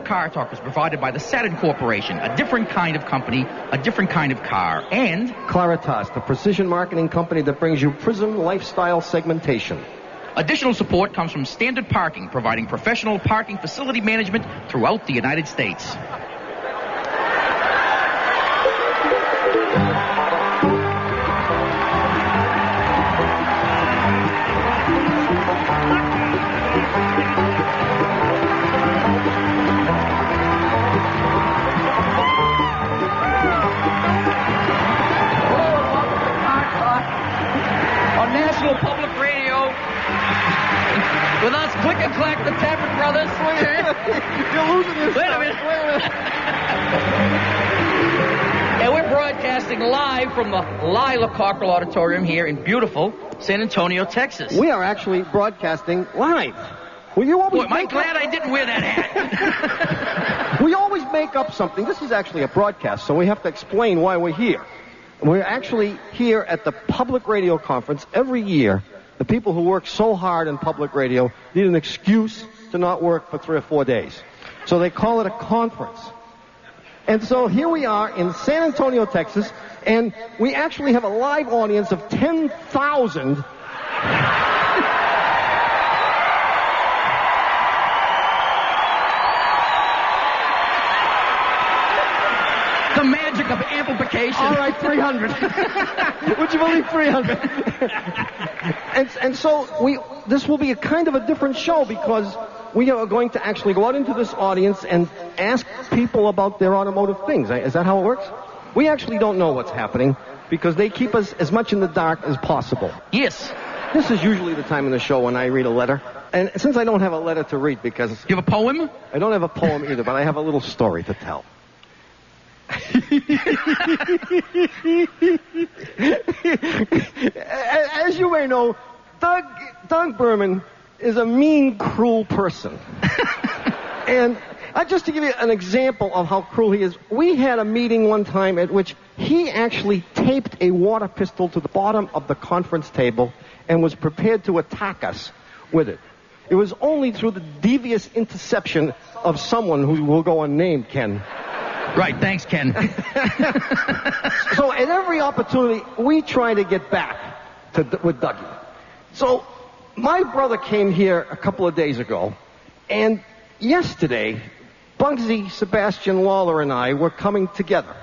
Car Talk is provided by the Saturn Corporation, a different kind of company, a different kind of car, and Claritas, the precision marketing company that brings you Prism lifestyle segmentation. Additional support comes from Standard Parking, providing professional parking facility management throughout the United States. Public radio with us, Click and Clack, the Tappert Brothers. You're losing your Wait a minute. And we're broadcasting live from the Lila Cockrell Auditorium here in beautiful San Antonio, Texas. We are actually broadcasting live. Well, you always Boy, am I glad I didn't wear that hat. We always make up something. This is actually a broadcast, so we have to explain why we're here. We're actually here at the public radio conference every year. The people who work so hard in public radio need an excuse to not work for 3 or 4 days. So they call it a conference. And so here we are in San Antonio, Texas, and we actually have a live audience of 10,000. The magic of amplification. All right, 300. Would you believe 300? and so this will be a kind of a different show because we are going to actually go out into this audience and ask people about their automotive things. Is that how it works? We actually don't know what's happening because they keep us as much in the dark as possible. Yes. This is usually the time in the show when I read a letter. And since I don't have a letter to read because... You have a poem? I don't have a poem either, but I have a little story to tell. As you may know, Doug Berman is a mean, cruel person. And just to give you an example of how cruel he is, we had a meeting one time at which he actually taped a water pistol to the bottom of the conference table and was prepared to attack us with it. It was only through the devious interception of someone who will go unnamed, Ken. Right, thanks, Ken. So at every opportunity, we try to get back with Dougie. So my brother came here a couple of days ago, and yesterday, Bugsy, Sebastian Lawler, and I were coming together.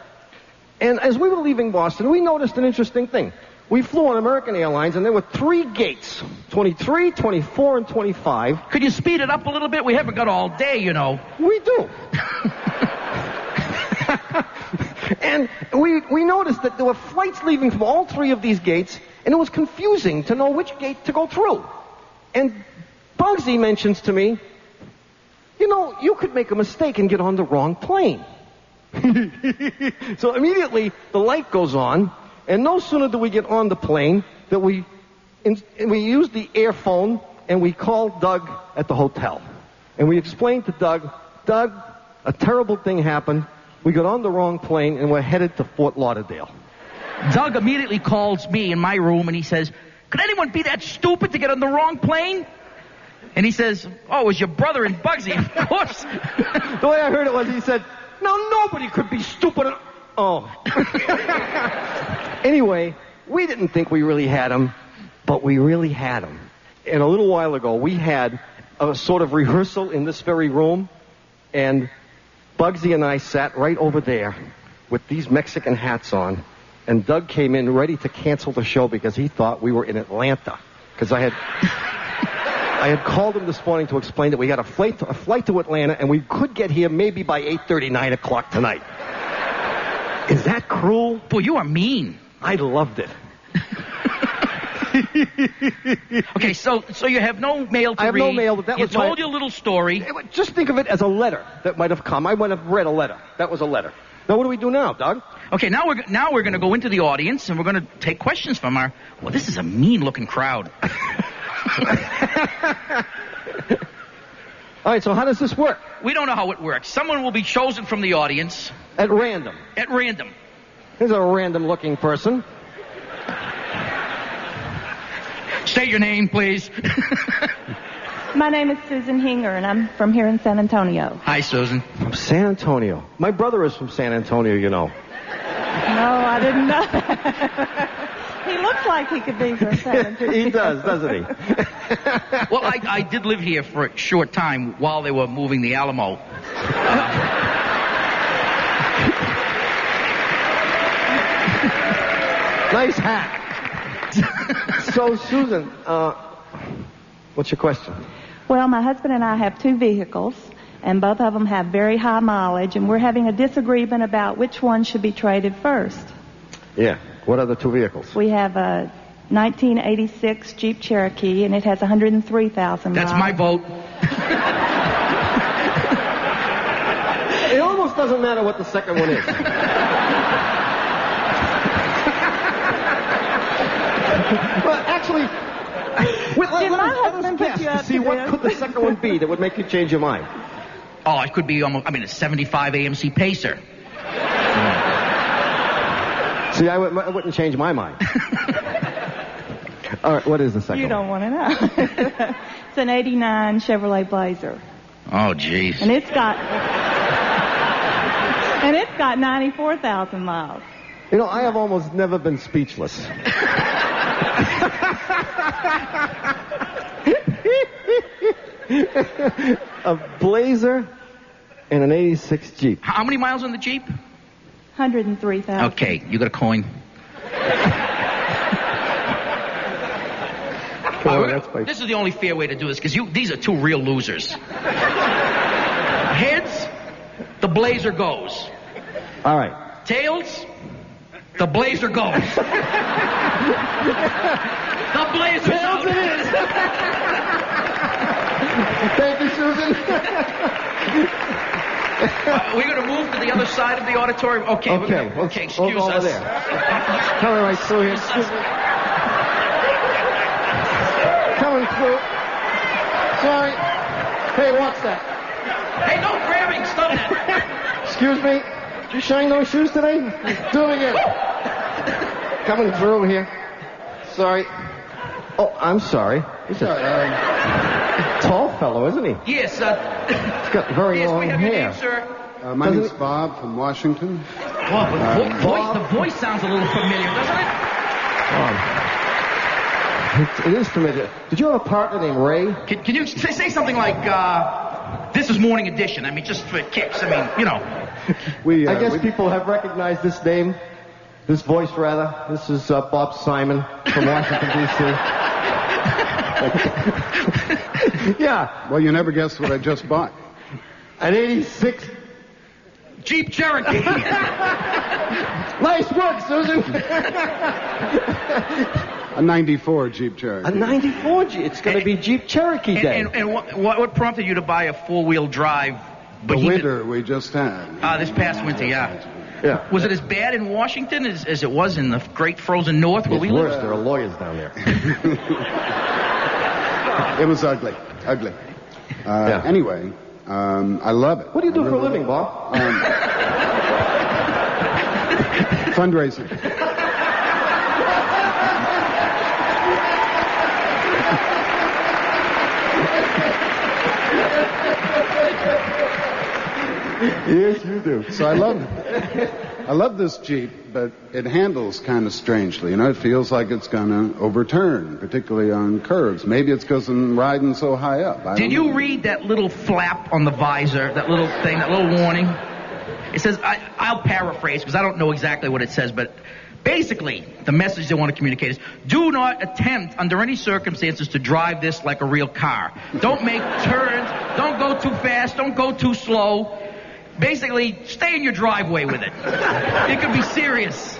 And as we were leaving Boston, we noticed an interesting thing. We flew on American Airlines, and there were 3 gates, 23, 24, and 25. Could you speed it up a little bit? We haven't got all day, you know. We do. And we noticed that there were flights leaving from all 3 of these gates, and it was confusing to know which gate to go through. And Bugsy mentions to me, you know, you could make a mistake and get on the wrong plane. So immediately the light goes on, and no sooner do we get on the plane that we use the airphone and we call Doug at the hotel. And we explained to Doug, a terrible thing happened. We got on the wrong plane and we're headed to Fort Lauderdale. Doug immediately calls me in my room and he says, could anyone be that stupid to get on the wrong plane? And he says, oh, it was your brother and Bugsy, of course. The way I heard it was he said, no, nobody could be stupid. Oh. Anyway, we didn't think we really had him, but we really had him. And a little while ago, we had a sort of rehearsal in this very room, and Bugsy and I sat right over there with these Mexican hats on, and Doug came in ready to cancel the show because he thought we were in Atlanta. Because I had called him this morning to explain that we had a flight to Atlanta, and we could get here maybe by 8:30, 9 o'clock tonight. Is that cruel? Boy, you are mean. I loved it. Okay, so you have no mail to read. I have no mail. But that you was told your little story. Just think of it as a letter that might have come. I might have read a letter. That was a letter. Now, what do we do now, Doug? Okay, now we're going to go into the audience, and we're going to take questions from our... Well, this is a mean-looking crowd. All right, so how does this work? We don't know how it works. Someone will be chosen from the audience. At random? At random. Here's a random-looking person. State your name, please. My name is Susan Hinger, and I'm from here in San Antonio. Hi, Susan. From San Antonio. My brother is from San Antonio, you know. No, I didn't know that. He looks like he could be from San Antonio. He does, doesn't he? Well, I did live here for a short time while they were moving the Alamo. Nice hat. So, Susan, what's your question? Well, my husband and I have 2 vehicles, and both of them have very high mileage, and we're having a disagreement about which one should be traded first. Yeah. What are the 2 vehicles? We have a 1986 Jeep Cherokee, and it has 103,000 miles. That's my vote. It almost doesn't matter what the second one is. Well, actually, let us guess to see what could the second one be that would make you change your mind. Oh, it could be a 75 AMC Pacer. See, I wouldn't change my mind. All right, what is the second You don't one? want to know. It's an 89 Chevrolet Blazer. Oh, jeez. And it's got 94,000 miles. You know, I have almost never been speechless. A Blazer and an 86 Jeep. How many miles on the Jeep? 103,000. Okay, you got a coin. This is the only fair way to do this, because these are 2 real losers. Heads, the Blazer goes. All right. Tails, the Blazer goes. The Blazer Tails it is. Thank you, Susan. We're going to move to the other side of the auditorium. Okay, excuse we'll go us. over there. Coming right through here. Coming through. Sorry. Hey, what's that? Hey, no grabbing. Stop that. Excuse me. Did you shine those shoes today? Do it again. Coming through here. Sorry. Oh, I'm sorry. He's a tall fellow, isn't he? Yes, He's got very long we have your hair. name, sir. My name's Bob from Washington. Well, the voice sounds a little familiar, doesn't it? It is familiar. Did you have a partner named Ray? Can you say something like, this is Morning Edition? I mean, just for kicks. I mean, you know. I guess people have recognized this name, this voice, rather. This is Bob Simon from Washington, D.C. Yeah. Well, you never guessed what I just bought. An 86 Jeep Cherokee. Nice work, Susan. A 94 Jeep Cherokee. A 94 Jeep. It's going to be Jeep Cherokee Day. And what prompted you to buy a 4-wheel drive? The winter we just had. This past winter, yeah. Yeah. Was it as bad in Washington as it was in the great frozen north where we live? Worse, there are lawyers down there. It was ugly. Ugly. Anyway, I love it. What do you do for a living, Bob? Fundraising. Yes, you do. So I love this Jeep, but it handles kind of strangely. You know, it feels like it's going to overturn, particularly on curves. Maybe it's because I'm riding so high up. Did you read that little flap on the visor, that little thing, that little warning? It says, I'll paraphrase because I don't know exactly what it says, but basically the message they want to communicate is, do not attempt under any circumstances to drive this like a real car. Don't make turns. Don't go too fast. Don't go too slow. Basically, stay in your driveway with it. It could be serious.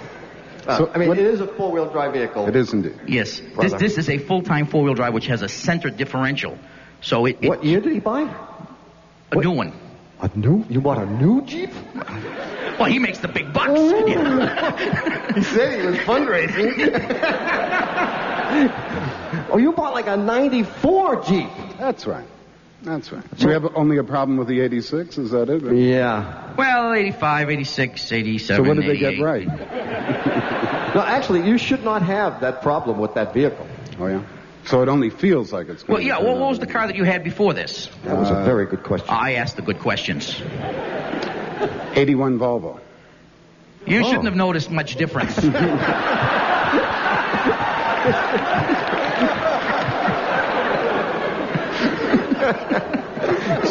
It is a 4-wheel drive vehicle. It is indeed. Yes. This is a full-time 4-wheel drive which has a center differential. So What year did he buy? New one. You bought a new Jeep? Well, he makes the big bucks. He said he was fundraising. Oh, you bought like a 94 Jeep. That's right. That's right. So we have only a problem with the 86? Is that it? Yeah. Well, 85, 86, 87, So what did 88. they get right? No, actually, you should not have that problem with that vehicle. Oh, yeah? So it only feels like it's going Well, yeah, what was the car that you had before this? That was a very good question. I asked the good questions. 81 Volvo. You shouldn't have noticed much difference.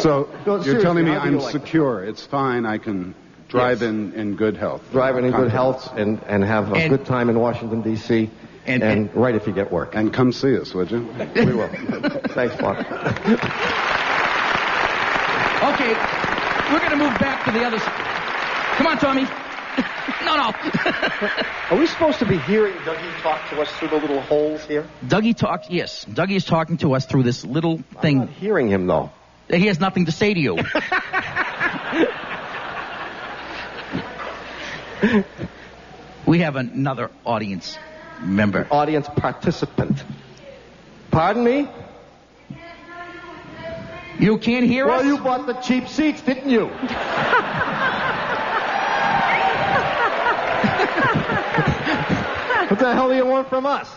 So No, you're telling me seriously, how do you I'm like secure. It's fine. I can drive in good health. Driving in good health and have a And- good time in Washington, D.C. And right if you get work. And come see us, would you? We will. Thanks, Bob. Okay, we're going to move back to the other side. Come on, Tommy. No. Are we supposed to be hearing Dougie talk to us through the little holes here? Dougie talks, yes. Dougie is talking to us through this little I'm thing. not hearing him, though. He has nothing to say to you. We have another audience member. Audience participant. Pardon me? You can't hear us? Well, you bought the cheap seats, didn't you? What the hell do you want from us?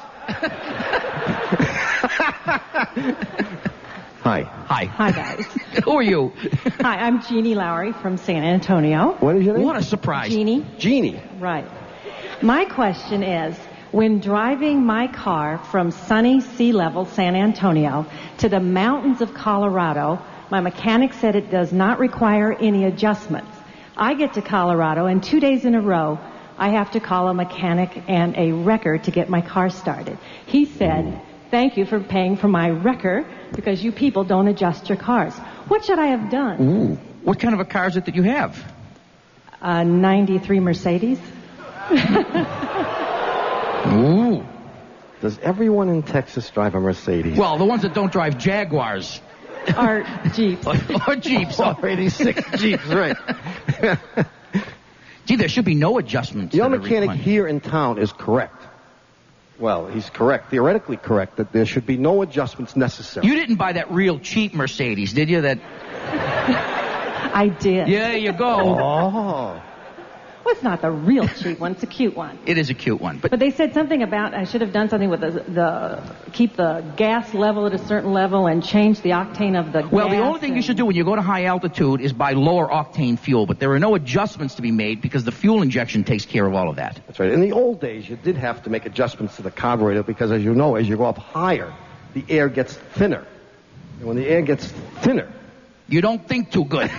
Hi. Hi. Hi, guys. Who are you? Hi, I'm Jeannie Lowry from San Antonio. What is your name? What a surprise. Jeannie? Jeannie. Right. My question is, when driving my car from sunny sea level San Antonio to the mountains of Colorado, my mechanic said it does not require any adjustments. I get to Colorado, and 2 days in a row, I have to call a mechanic and a wrecker to get my car started. He said, thank you for paying for my wrecker because you people don't adjust your cars. What should I have done? Ooh. What kind of a car is it that you have? A 93 Mercedes. Ooh. Does everyone in Texas drive a Mercedes? Well, the ones that don't drive Jaguars. Or Jeeps. Or Jeeps. Or 86 Jeeps, right. Gee, there should be no adjustments. Your that are mechanic required. here in town is correct. Well, he's correct, theoretically correct, that there should be no adjustments necessary. You didn't buy that real cheap Mercedes, did you? That. I did. Yeah, you go. Oh. Well, it's not the real cheap one. It's a cute one. It is a cute one, but But they said something about I should have done something with the keep the gas level at a certain level and change the octane of the well, gas. the only thing you should do when you go to high altitude is buy lower octane fuel. But there are no adjustments to be made because the fuel injection takes care of all of that. That's right. In the old days, you did have to make adjustments to the carburetor because, as you know, as you go up higher, the air gets thinner. And when the air gets thinner... You don't think too good.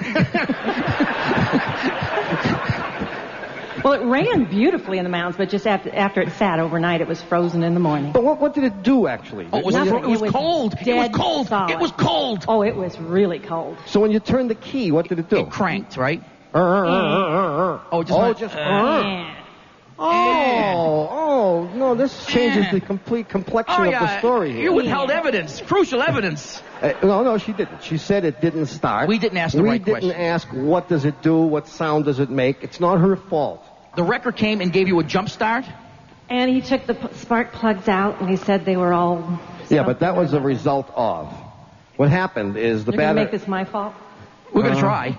Well, it ran beautifully in the mountains, but just after it sat overnight, it was frozen in the morning. But what did it do, actually? Oh, it was Nothing. cold. It was cold. It was dead cold. solid. It was cold. Oh, it was really cold. So when you turned the key, what did it do? It cranked, right? Oh, just Yeah. no, this changes the complete complexion of the story here. You withheld evidence, crucial evidence. No, she didn't. She said it didn't start. We didn't ask the right question. We didn't ask what does it do, what sound does it make. It's not her fault. The wrecker came and gave you a jump start? And he took the spark plugs out, and he said they were all... Yeah, but that was a result of. What happened is the You're going to battery... make this my fault? We're going to try.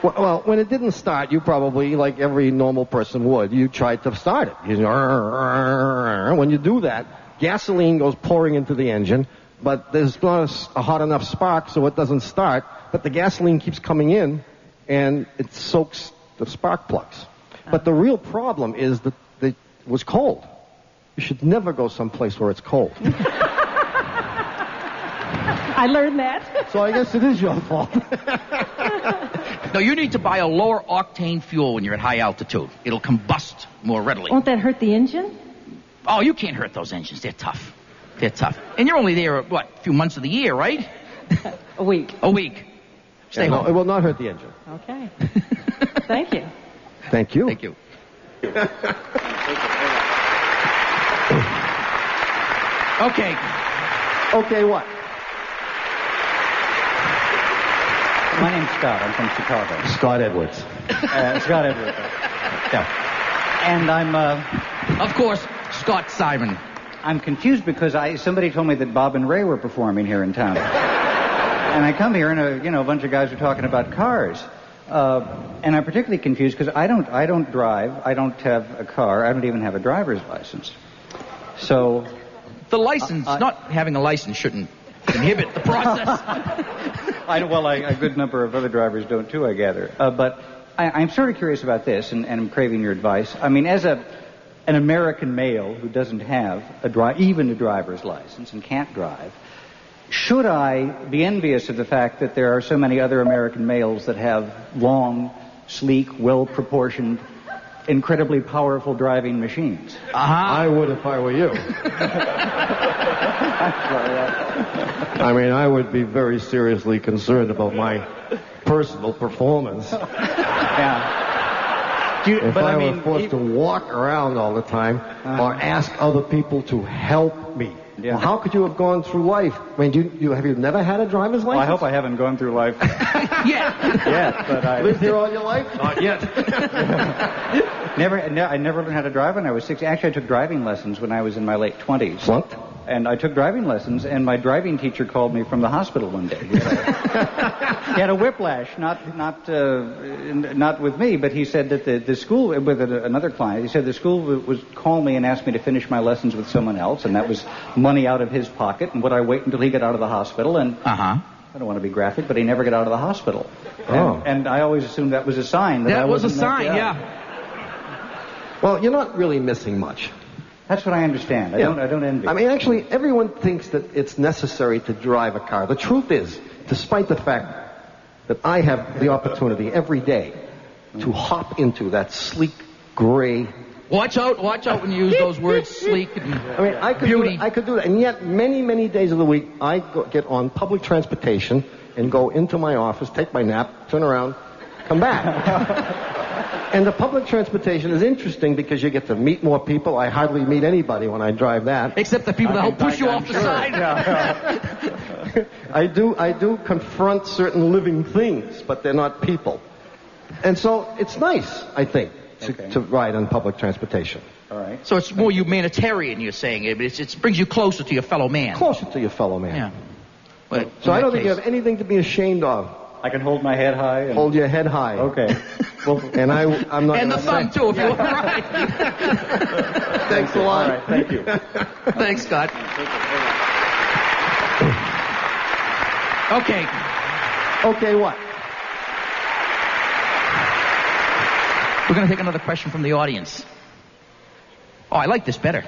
Well, when it didn't start, you probably, like every normal person would, you tried to start it. When you do that, gasoline goes pouring into the engine, but there's not a hot enough spark, so it doesn't start. But the gasoline keeps coming in, and it soaks the spark plugs. But the real problem is that it was cold. You should never go someplace where it's cold. I learned that. So I guess it is your fault. No, you need to buy a lower octane fuel when you're at high altitude. It'll combust more readily. Won't that hurt the engine? Oh, you can't hurt those engines. They're tough. They're tough. And you're only there, what, a few months of the year, right? A week. A week. Stay No, home. it will not hurt the engine. Okay. Thank you. Thank you. Thank you. Okay. Okay, what? My name's Scott. I'm from Chicago. Scott Edwards. Scott Edwards. Yeah. And Of course, Scott Simon. I'm confused because somebody told me that Bob and Ray were performing here in town. And I come here and a bunch of guys are talking about cars. And I'm particularly confused because I don't drive. I don't have a car. I don't even have a driver's license. So The license, not having a license shouldn't inhibit the process. A good number of other drivers don't too, I gather. But I'm sort of curious about this, and I'm craving your advice. I mean, as an American male who doesn't have even a driver's license and can't drive, should I be envious of the fact that there are so many other American males that have long, sleek, well-proportioned, incredibly powerful driving machines? I would if I were you. I mean, I would be very seriously concerned about my personal performance. If I were forced to walk around all the time or ask other people to help me. Yeah. Well, how could you have gone through life? I mean, have you never had a driver's license? Well, I hope I haven't gone through life yet. But I lived here all your life? Not yet. I never learned how to drive when I was 6. Actually, I took driving lessons when I was in my late 20s. What? And I took driving lessons, and my driving teacher called me from the hospital one day. He had a whiplash, not with me, but he said that the school, with another client, he said the school would call me and ask me to finish my lessons with someone else, and that was money out of his pocket, and would I wait until he got out of the hospital? And I don't want to be graphic, but he never got out of the hospital. And I always assumed that was a sign. That was a sign, yeah. Well, you're not really missing much. That's what I understand. I don't envy. I mean, actually, everyone thinks that it's necessary to drive a car. The truth is, despite the fact that I have the opportunity every day to hop into that sleek, gray... Watch out when you use those words, sleek and beauty. I could do that. And yet, many, many days of the week, I get on public transportation and go into my office, take my nap, turn around, come back. And the public transportation is interesting because you get to meet more people. I hardly meet anybody when I drive that. Except the people that help push you off the side. I do confront certain living things, but they're not people. And so it's nice, I think, to ride on public transportation. All right. So it's more humanitarian, you're saying. It brings you closer to your fellow man. Closer to your fellow man. Yeah. But so I don't think you have anything to be ashamed of. I can hold my head high. Hold your head high. Okay. Well, and I'm not. And the thumb too, if you want. Right. Thanks a lot. All right. Thank you. Thanks, Scott. Okay. Okay, what? We're going to take another question from the audience. Oh, I like this better.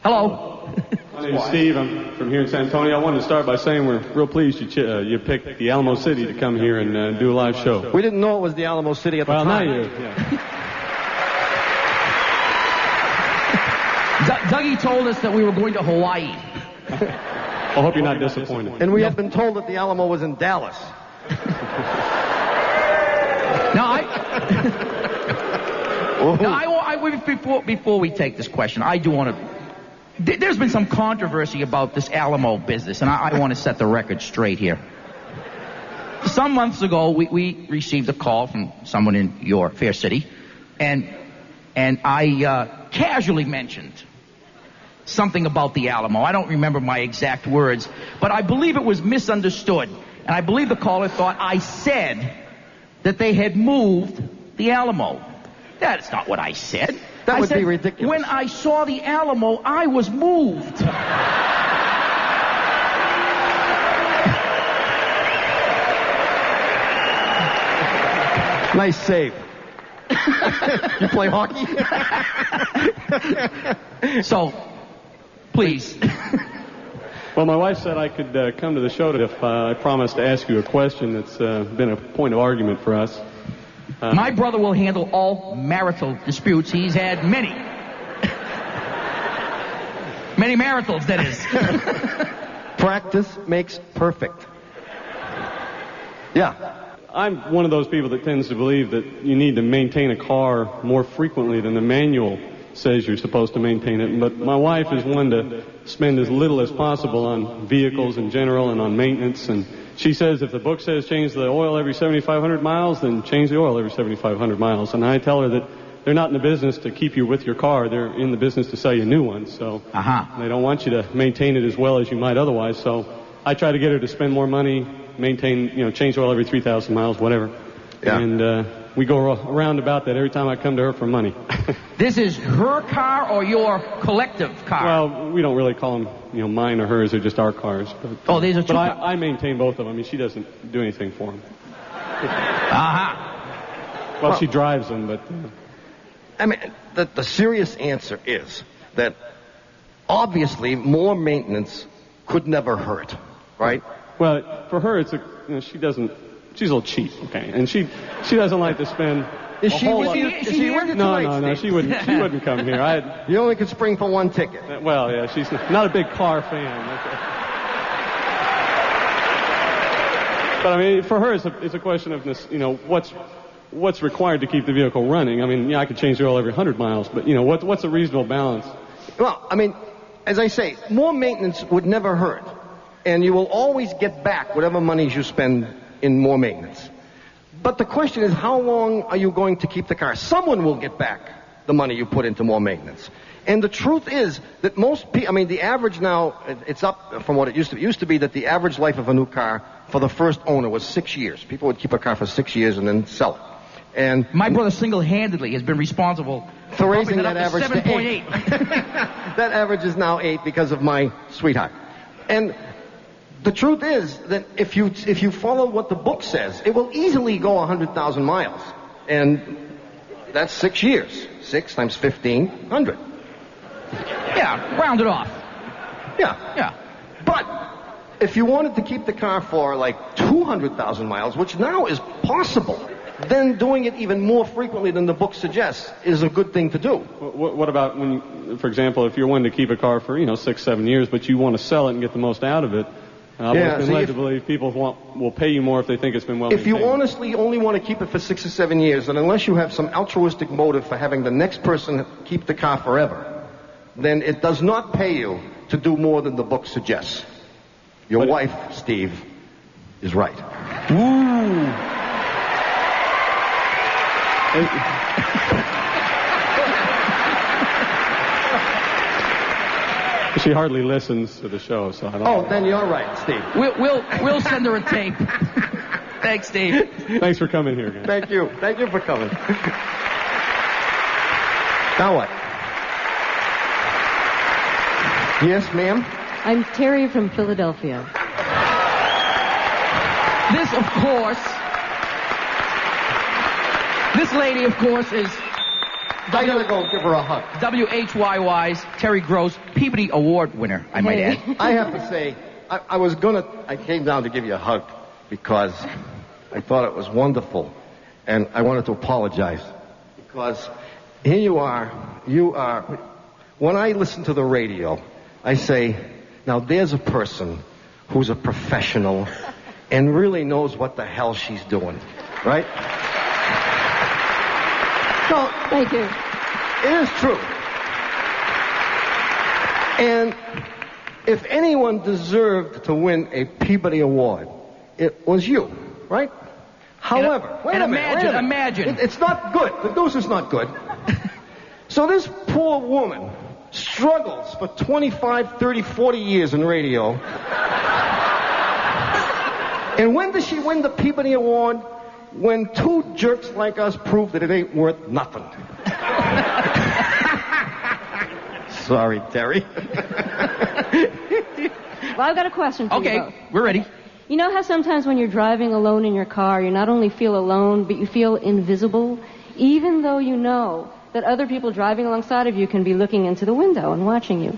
Hello. My name is Steve. I'm from here in San Antonio. I wanted to start by saying we're real pleased you picked the Alamo City to come here and do a live show. We didn't know it was the Alamo City at the time. Well, now you do. Yeah. Dougie told us that we were going to Hawaii. I hope you're not disappointed. And we had been told that the Alamo was in Dallas. Before we take this question, I do want to... There's been some controversy about this Alamo business, and I want to set the record straight here. Some months ago, we received a call from someone in your fair city, and I casually mentioned something about the Alamo. I don't remember my exact words, but I believe it was misunderstood, and I believe the caller thought I said that they had moved the Alamo. That's not what I said. That would be ridiculous. When I saw the Alamo, I was moved. Nice save. You play hockey? So, please. Well, my wife said I could come to the show if I promised to ask you a question that's been a point of argument for us. My brother will handle all marital disputes. He's had many. Many maritals, that is. Practice makes perfect. Yeah. I'm one of those people that tends to believe that you need to maintain a car more frequently than the manual says you're supposed to maintain it. But my wife is one to spend as little as possible on vehicles in general and on maintenance. And she says if the book says change the oil every 7,500 miles, then change the oil every 7,500 miles. And I tell her that they're not in the business to keep you with your car. They're in the business to sell you new ones. So they don't want you to maintain it as well as you might otherwise. So I try to get her to spend more money, maintain, change oil every 3,000 miles, whatever. Yeah. And we go around about that every time I come to her for money. This is her car or your collective car? Well, we don't really call them, mine or hers. They're just our cars. But, these are two. But I maintain both of them. I mean, she doesn't do anything for them. Well, she drives them, but... I mean, the serious answer is that obviously more maintenance could never hurt, right? Well, for her, it's she doesn't... She's a little cheap, okay? And she doesn't like to spend... Is she with you? No, she wouldn't come here. You only could spring for one ticket. Well, yeah, she's not a big car fan. But I mean, for her, it's a question of this, what's required to keep the vehicle running. I mean, yeah, I could change the oil every 100 miles, but what's a reasonable balance? Well, I mean, as I say, more maintenance would never hurt, and you will always get back whatever monies you spend in more maintenance. But the question is, how long are you going to keep the car? Someone will get back the money you put into more maintenance. And the truth is that most people, I mean, the average now, it's up from what it used to be. It used to be that the average life of a new car for the first owner was 6 years. People would keep a car for 6 years and then sell it. And my brother single-handedly has been responsible for raising that average to 7.8. That average is now 8 because of my sweetheart. And the truth is that if you follow what the book says, it will easily go 100,000 miles. And that's 6 years. 6 times 15, 100. Yeah, round it off. Yeah. But if you wanted to keep the car for like 200,000 miles, which now is possible, then doing it even more frequently than the book suggests is a good thing to do. What about when, for example, if you're wanting to keep a car for 6, 7 years, but you want to sell it and get the most out of it? I've been led to believe people will pay you more if they think it's been well maintained. If you honestly only want to keep it for 6 or 7 years, then unless you have some altruistic motive for having the next person keep the car forever, then it does not pay you to do more than the book suggests. Your wife, Steve, is right. Ooh. She hardly listens to the show, so I don't know. Then you're right, Steve. We'll send her a tape. Thanks, Steve. Thanks for coming here, guys. Thank you. Thank you for coming. Now what? Yes, ma'am? I'm Terry from Philadelphia. This lady, of course, is... I gotta go give her a hug. WHYY's Terry Gross Peabody Award winner, I might add. I have to say, I came down to give you a hug because I thought it was wonderful. And I wanted to apologize because here you are, when I listen to the radio, I say, now there's a person who's a professional and really knows what the hell she's doing, right? No, thank you. It is true. And if anyone deserved to win a Peabody Award, it was you, right? However, wait a minute. Imagine. It's not good. The news is not good. So this poor woman struggles for 25, 30, 40 years in radio. And when does she win the Peabody Award? When two jerks like us prove that it ain't worth nothing. Sorry, Terry. Well, I've got a question for you both. Okay, we're ready. You know how sometimes when you're driving alone in your car, you not only feel alone, but you feel invisible, even though you know that other people driving alongside of you can be looking into the window and watching you.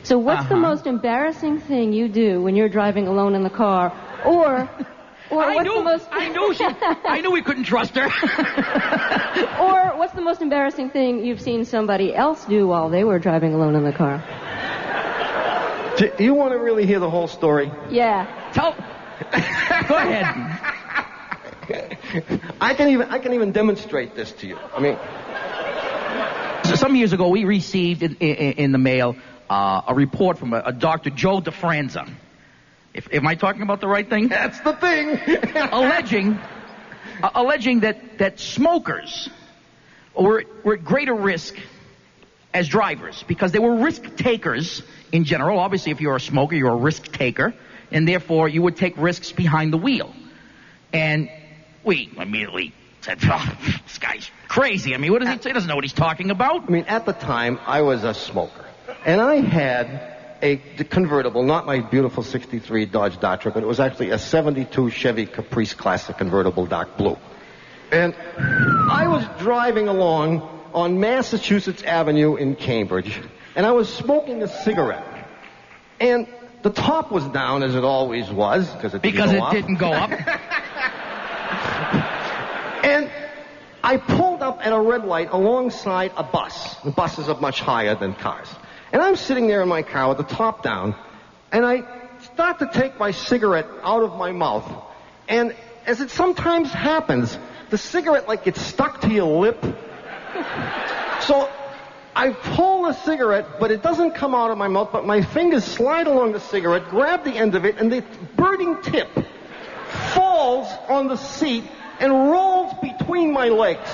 So what's the most embarrassing thing you do when you're driving alone in the car, or I knew we couldn't trust her. Or what's the most embarrassing thing you've seen somebody else do while they were driving alone in the car? Do you want to really hear the whole story? Yeah. Go ahead. I can even demonstrate this to you. I mean, some years ago, we received in the mail a report from a Dr. Joe DeFranza. Am I talking about the right thing? That's the thing. alleging that smokers were at greater risk as drivers because they were risk takers in general. Obviously, if you're a smoker, you're a risk taker, and therefore you would take risks behind the wheel. And we immediately Said, oh, this guy's crazy. I mean, what does he say? He doesn't know what he's talking about. I mean, at the time, I was a smoker. And I had a convertible, not my beautiful 63 Dodge Datra, but it was actually a 72 Chevy Caprice Classic convertible, dark blue. And I was driving along on Massachusetts Avenue in Cambridge, and I was smoking a cigarette. And the top was down, as it always was, because it didn't go up. And I pulled up at a red light alongside a bus. The buses are much higher than cars. And I'm sitting there in my car with the top down, and I start to take my cigarette out of my mouth. And as it sometimes happens, the cigarette gets stuck to your lip. So I pull the cigarette, but it doesn't come out of my mouth, but my fingers slide along the cigarette, grab the end of it, and the burning tip falls on the seat and rolls between my legs.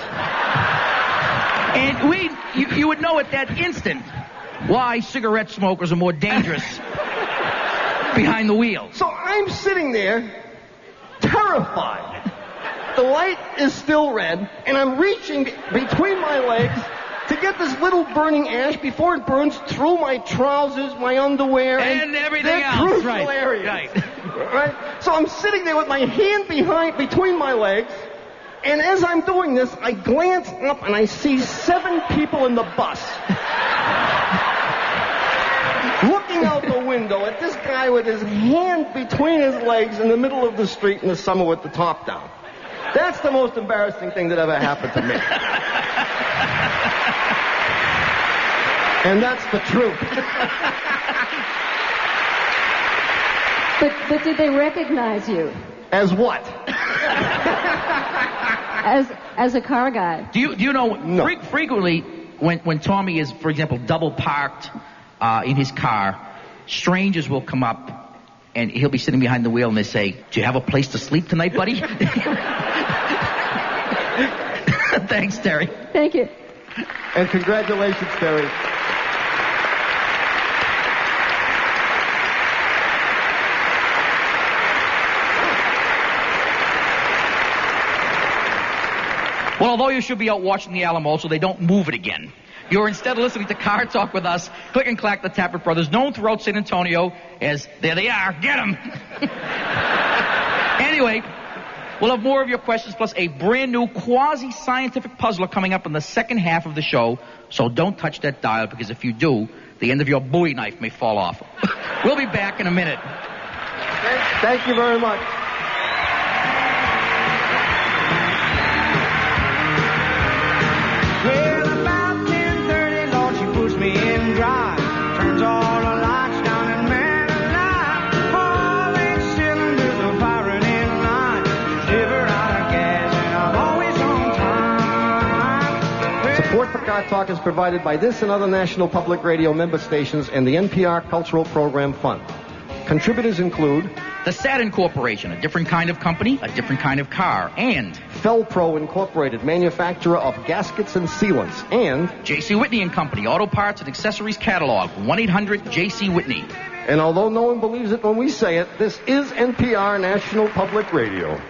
And you would know at that instant why cigarette smokers are more dangerous behind the wheel. So I'm sitting there, terrified. The light is still red, and I'm reaching between my legs to get this little burning ash before it burns through my trousers, my underwear, and everything else. Crucial Right. areas. Right. So I'm sitting there with my hand between my legs, and as I'm doing this, I glance up and I see 7 people in the bus looking out the window at this guy with his hand between his legs in the middle of the street in the summer with the top down. That's the most embarrassing thing that ever happened to me. And that's the truth. But did they recognize you? As what? As a car guy. Do you know, No. frequently when Tommy is, for example, double parked in his car, strangers will come up and he'll be sitting behind the wheel and they say, do you have a place to sleep tonight, buddy? Thanks, Terry. Thank you. And congratulations, Terry. Well, although you should be out watching the Alamo so they don't move it again, you're instead listening to Car Talk with us, Click and Clack, the Tappet Brothers, known throughout San Antonio as, there they are, get them. Anyway, we'll have more of your questions plus a brand new quasi-scientific puzzler coming up in the second half of the show, so don't touch that dial, because if you do, the end of your Bowie knife may fall off. We'll be back in a minute. Thank you very much. Well, about 10:30, Lord, she puts me in drive. Turns all the lights down and man alive. All 8 cylinders are firing in line. She's never out of gas and I'm always on time. Support for Car Talk is provided by this and other National Public Radio member stations and the NPR Cultural Program Fund. Contributors include The Saturn Corporation, a different kind of company, a different kind of car, and Felpro Incorporated, manufacturer of gaskets and sealants, and J.C. Whitney and Company, auto parts and accessories catalog, 1-800-J.C. Whitney. And although no one believes it when we say it, this is NPR National Public Radio.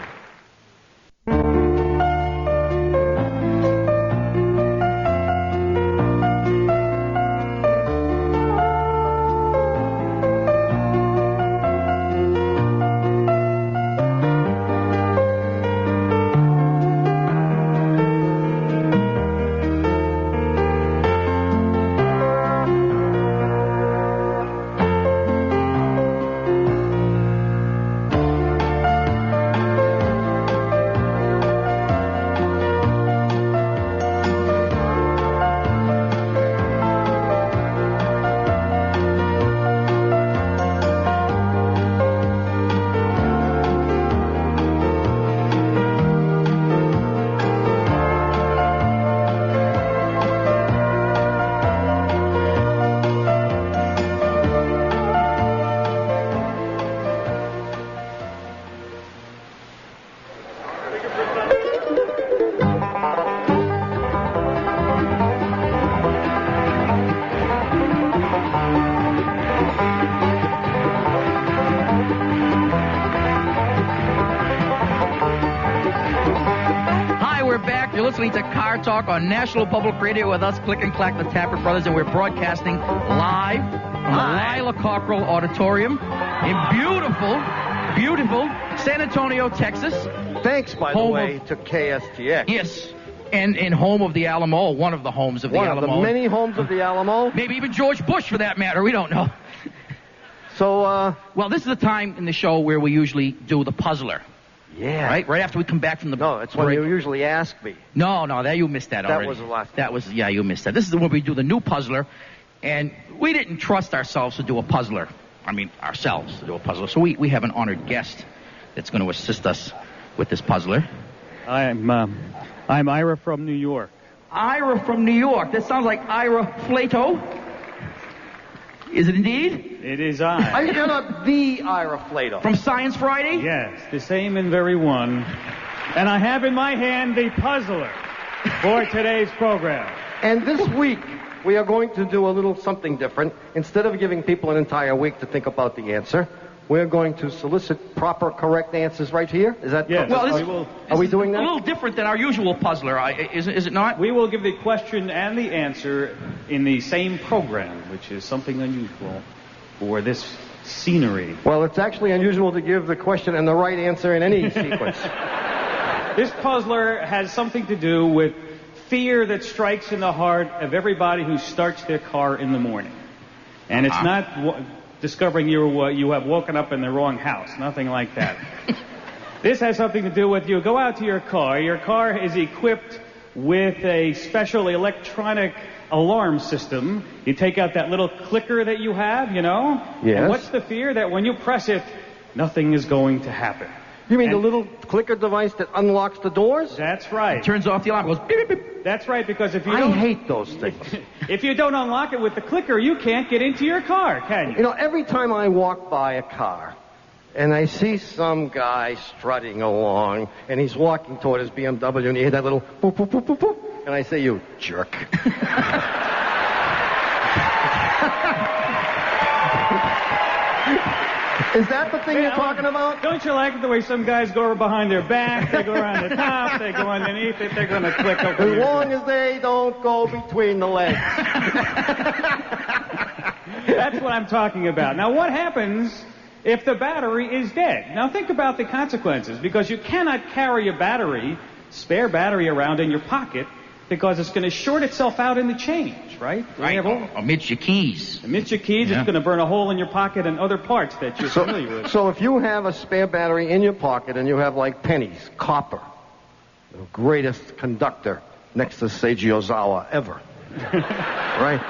You're listening to Car Talk on National Public Radio with us, Click and Clack, the Tapper Brothers, and we're broadcasting live from the Lila Cockrell Auditorium in beautiful San Antonio, Texas. Thanks, by the way, to KSTX. Yes. And home of the Alamo, one of the homes of the Alamo. One of the many homes of the Alamo. Maybe even George Bush, for that matter. We don't know. So, well, this is the time in the show where we usually do the puzzler. Yeah. Right after we come back from the No, it's when you usually ask me. No, that you missed that already. That was the last time. That was, you missed that. This is when we do the new puzzler, and we didn't trust ourselves to do a puzzler. Ourselves to do a puzzler. So we have an honored guest that's going to assist us with this puzzler. I'm Ira from New York. Ira from New York. That sounds like Ira Flatow. Is it indeed? It is I. Are you the Ira Flatow? From Science Friday? Yes, the same and very one. And I have in my hand the puzzler for today's program. And this week, we are going to do a little something different. Instead of giving people an entire week to think about the answer, we're going to solicit proper, correct answers right here. Is that? Yes. Well, are we doing that? A little different than our usual puzzler, is it not? We will give the question and the answer in the same program, which is something unusual for this scenery. Well, it's actually unusual to give the question and the right answer in any sequence. This puzzler has something to do with fear that strikes in the heart of everybody who starts their car in the morning. And it's not discovering you have woken up in the wrong house. Nothing like that. This has something to do with you go out to your car. Your car is equipped with a special electronic alarm system. You take out that little clicker that you have, Yes. And what's the fear? That when you press it, nothing is going to happen. You mean the little clicker device that unlocks the doors? That's right. It turns off the alarm. Goes beep, beep, beep. That's right, because if you I hate those things. If you don't unlock it with the clicker, you can't get into your car, can you? Every time I walk by a car and I see some guy strutting along and he's walking toward his BMW and you hear that little boop, boop, boop, boop, boop, and I say, you jerk. Is that the thing you're talking about? Don't you like the way some guys go over behind their back, they go around the top, they go underneath it, they're going to click over as long as they don't go between the legs. That's what I'm talking about. Now, what happens if the battery is dead? Now, think about the consequences, because you cannot carry a spare battery around in your pocket, because it's going to short itself out in the change, right? Right. Amidst your keys. Amidst your keys, It's going to burn a hole in your pocket and other parts that you're familiar with. So if you have a spare battery in your pocket and you have, like, pennies, copper, the greatest conductor next to Seiji Ozawa ever, right?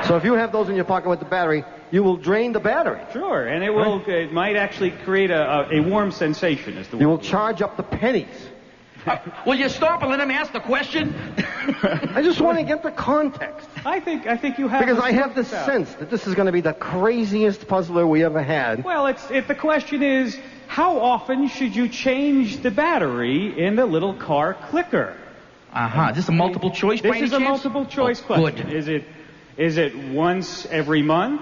So if you have those in your pocket with the battery, you will drain the battery. Sure, and it might actually create a warm sensation. You will charge up the pennies. Will you stop and let him ask the question? I just want to get the context. I think you have. Because I have the sense that this is going to be the craziest puzzler we ever had. Well, if the question is, how often should you change the battery in the little car clicker? Is this a multiple choice? This is a multiple choice question. Good. Is it once every month?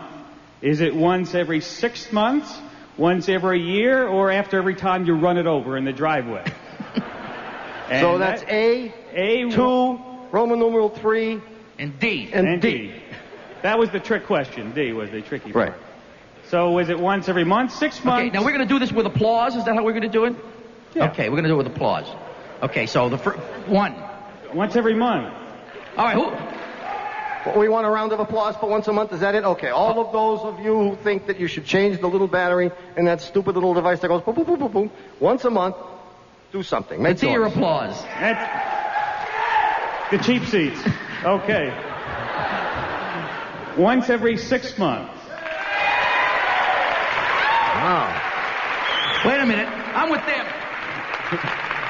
Is it once every 6 months? Once every year? Or after every time you run it over in the driveway? So that's A, 2, Roman numeral 3, and D. And D. That was the trick question. D was the tricky part. Right. So is it once every month, 6 months? Okay, now we're going to do this with applause. Is that how we're going to do it? Yeah. Okay, we're going to do it with applause. Okay, so the first one. Once every month. All right, who? We want a round of applause for once a month. Is that it? Okay. All of those of you who think that you should change the little battery in that stupid little device that goes boom, boom, boom, boom, boom, once a month, do something. Let's see your applause. That's the cheap seats. Okay. Once every 6 months. Wow. Wait a minute. I'm with them.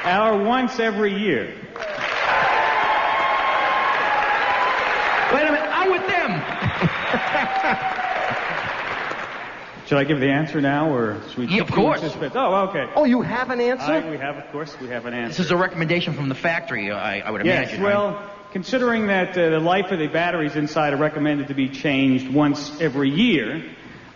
Or once every year. Wait a minute. I'm with them. Should I give the answer now, or should we? Yeah, of course. Oh, okay. Oh, you have an answer? Of course, we have an answer. This is a recommendation from the factory, I would imagine. Yes, well, right? Considering that the life of the batteries inside are recommended to be changed once every year,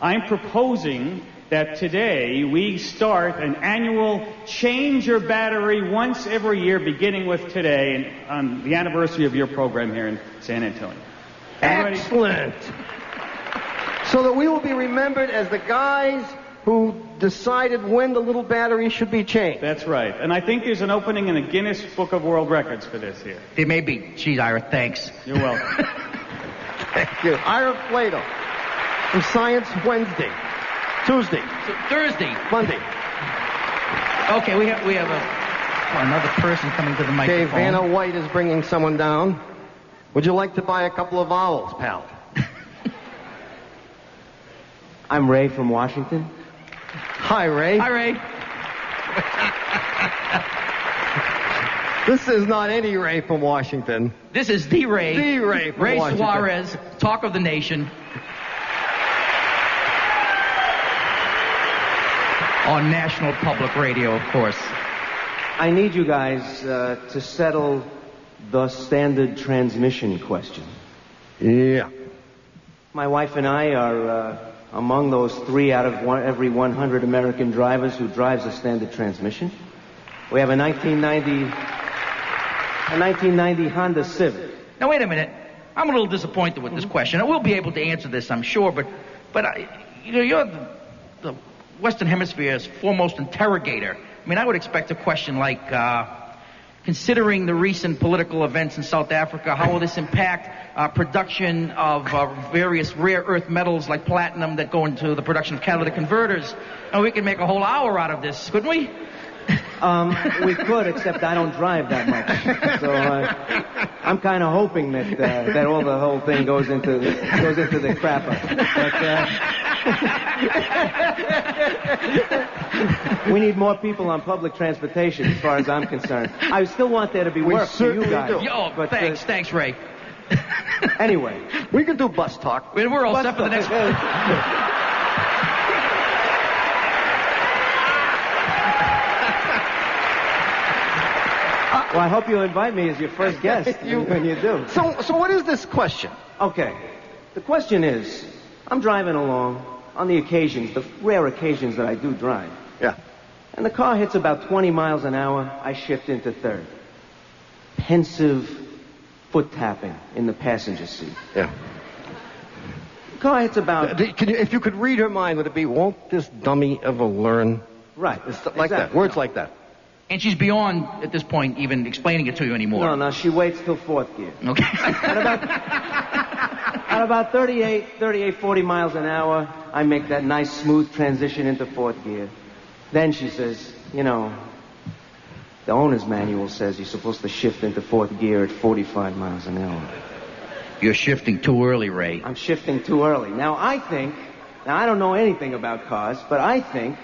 I'm proposing that today we start an annual Change Your Battery once every year, beginning with today, and on the anniversary of your program here in San Antonio. Everybody- Excellent. So that we will be remembered as the guys who decided when the little battery should be changed. That's right. And I think there's an opening in the Guinness Book of World Records for this here. It may be. Geez, Ira, thanks. You're welcome. Thank you. Ira Flatow from Science Wednesday, Tuesday, Thursday, Monday. Okay, we have another person coming to the Okay, microphone. Vanna White is bringing someone down. Would you like to buy a couple of vowels, pal? I'm Ray from Washington. Hi, Ray. Hi, Ray. This is not any Ray from Washington. This is the Ray. The Ray from Ray Washington. Suarez, talk of the nation. On National Public Radio, of course. I need you guys to settle the standard transmission question. Yeah. My wife and I are among those 3 out of every 100 American drivers who drives a standard transmission. We have a 1990 Honda Civic. Now, wait a minute. I'm a little disappointed with this question. I will be able to answer this, I'm sure, but you're the Western Hemisphere's foremost interrogator. I mean, I would expect a question like, considering the recent political events in South Africa, how will this impact production of various rare earth metals like platinum that go into the production of catalytic converters? And we could make a whole hour out of this, couldn't we? We could, except I don't drive that much. So I'm kind of hoping that the whole thing goes into the crapper. But we need more people on public transportation, as far as I'm concerned. I still want there to be work for you guys. Oh, but, thanks, Ray. Anyway, we can do bus talk. We're all set for the next one. Well, I hope you'll invite me as your first guest when you do. So what is this question? Okay. The question is, I'm driving along on the occasions, the rare occasions that I do drive. Yeah. And the car hits about 20 miles an hour, I shift into third. Pensive foot tapping in the passenger seat. Yeah. The car hits about... If you could read her mind, would it be, won't this dummy ever learn? Right. Like that. Words like that. And she's beyond, at this point, even explaining it to you anymore. No, she waits till fourth gear. Okay. At about 40 miles an hour, I make that nice smooth transition into fourth gear. Then she says, the owner's manual says you're supposed to shift into fourth gear at 45 miles an hour. You're shifting too early, Ray. I'm shifting too early. Now, I don't know anything about cars, but I think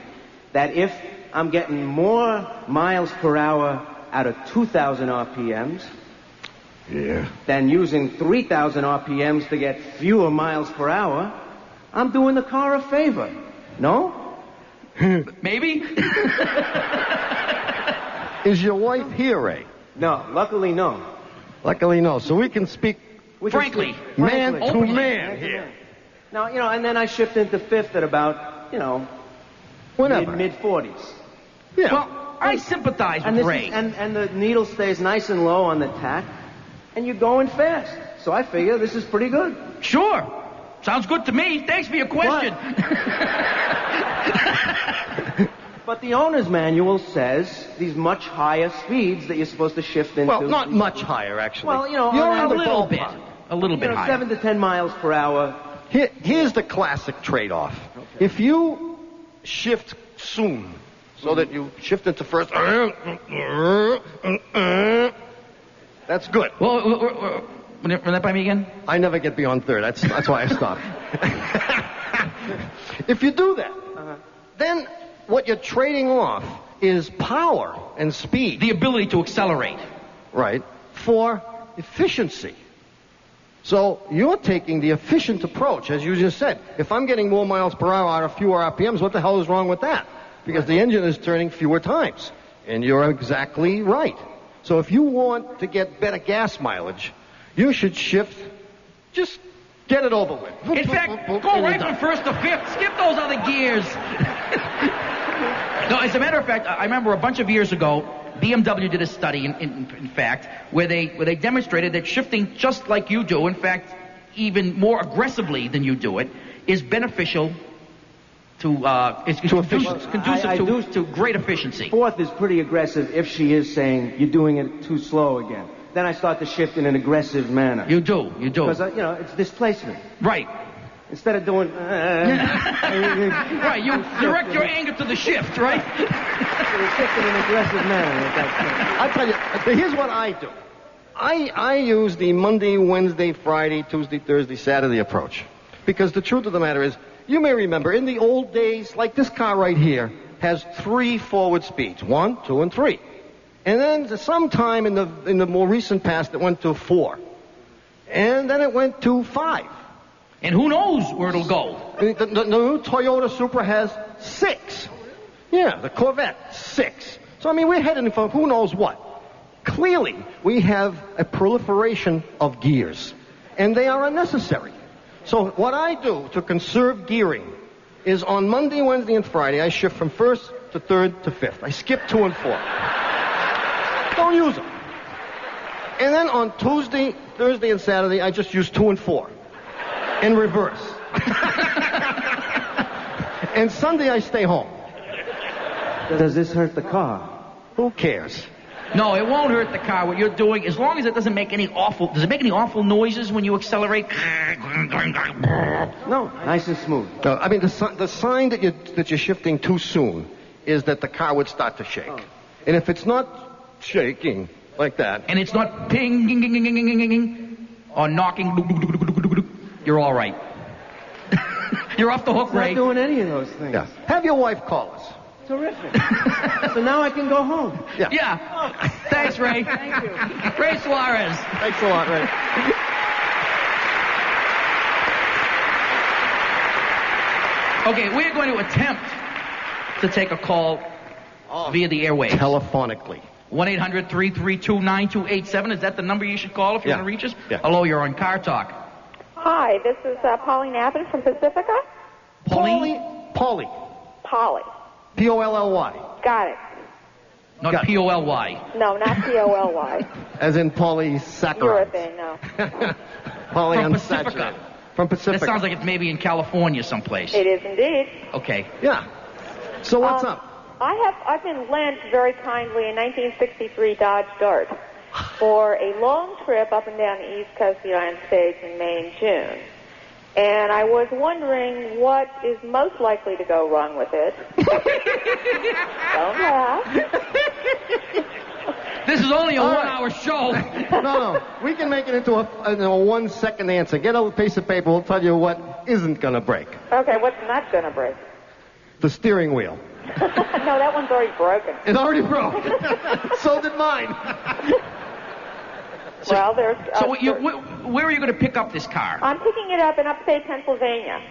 that if I'm getting more miles per hour out of 2,000 RPMs than using 3,000 RPMs to get fewer miles per hour, I'm doing the car a favor. No? Maybe? Is your wife here, Ray? No, luckily no. Luckily no. So we can speak frankly. Man to Openly. man here. Now, and then I shift into fifth at about, whenever. mid-40s. Yeah. Well, I sympathize with Ray. And the needle stays nice and low on the tack, and you're going fast. So I figure this is pretty good. Sure. Sounds good to me. Thanks for your question. But the owner's manual says these much higher speeds that you're supposed to shift into. Well, not much higher, actually. Well, You're on a little bit. A little bit higher. 7 to 10 miles per hour. Here's the classic trade-off. Okay. If you shift soon, so that you shift into first, that's good. Well, run that by me again? I never get beyond third. That's why I stopped. If you do that, then what you're trading off is power and speed. The ability to accelerate. Right. For efficiency. So you're taking the efficient approach, as you just said. If I'm getting more miles per hour out of fewer RPMs, what the hell is wrong with that? Because the engine is turning fewer times. And you're exactly right. So if you want to get better gas mileage, you should shift, just get it over with. In fact, go right from first to fifth. Skip those other gears. No, as a matter of fact, I remember a bunch of years ago, BMW did a study, in fact, where they demonstrated that shifting just like you do, in fact, even more aggressively than you do it, is beneficial to conducive to great efficiency. Fourth is pretty aggressive if she is saying you're doing it too slow again. Then I start to shift in an aggressive manner. You do. Because, it's displacement. Right. Instead of doing... Right, you direct your anger to the shift, right? You're shifting in an aggressive manner at that point. I'll tell you, here's what I do. I use the Monday, Wednesday, Friday, Tuesday, Thursday, Saturday approach. Because the truth of the matter is, you may remember, in the old days, like this car right here, has 3 forward speeds, 1, 2, and 3. And then sometime in the more recent past, it went to 4. And then it went to 5. And who knows where it'll go? The new Toyota Supra has 6. Yeah, the Corvette, 6. So, I mean, we're heading for who knows what. Clearly, we have a proliferation of gears, and they are unnecessary. So what I do to conserve gearing is on Monday, Wednesday, and Friday, I shift from 1st to 3rd to 5th. I skip 2 and 4. Don't use them. And then on Tuesday, Thursday, and Saturday, I just use 2 and 4. In reverse. And Sunday, I stay home. Does this hurt the car? Who cares? No, it won't hurt the car. What you're doing, as long as it doesn't make any awful... Does it make any awful noises when you accelerate? No, nice and smooth. I mean, the sign that you're shifting too soon is that the car would start to shake. Oh. And if it's not shaking like that... And it's not ping, or knocking, you're all right. You're off the hook, Ray. Not doing any of those things. Yeah. Have your wife call us. Terrific. So now I can go home. Yeah. Thanks, Ray. Thank you. Ray Suarez. Thanks a lot, Ray. Okay, we're going to attempt to take a call via the airwaves. Telephonically. 1-800-332-9287. Is that the number you should call if you want to reach us? Yeah. Hello, you're on Car Talk. Hi, this is Pauline Abbott from Pacifica. Polly. Polly. P-O-L-L-Y. Got it. Not P-O-L-Y. No, not P-O-L-Y. As in polysaccharides. Urethane, no. Polyunsaturated. From Pacifica. That sounds like it's maybe in California someplace. It is indeed. Okay. Yeah. So what's up? I've been lent very kindly a 1963 Dodge Dart for a long trip up and down the east coast of the United States in May and June. And I was wondering what is most likely to go wrong with it. Don't laugh. This is only a one-hour show. No. We can make it into a 1-second answer. Get a piece of paper. We'll tell you what isn't going to break. Okay, what's not going to break? The steering wheel. No, that one's already broken. It already broke. So did mine. Well, there's... where are you going to pick up this car? I'm picking it up in upstate Pennsylvania.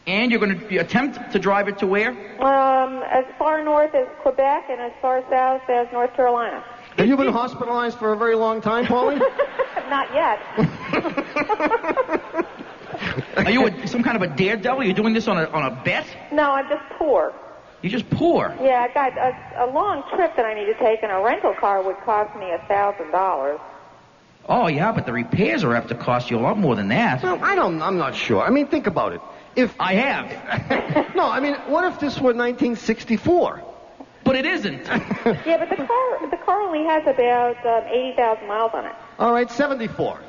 And you're going to attempt to drive it to where? As far north as Quebec and as far south as North Carolina. Have you been hospitalized for a very long time, Paulie? Not yet. Are you some kind of a daredevil? You're doing this on a bet? No, I'm just poor. You're just poor? Yeah, I got a long trip that I need to take, and a rental car would cost me $1,000. Oh, yeah, but the repairs are have to cost you a lot more than that. Well, I'm not sure. I mean, think about it. I have. No, I mean, what if this were 1964? But it isn't. Yeah, but the car only has about 80,000 miles on it. All right, 74.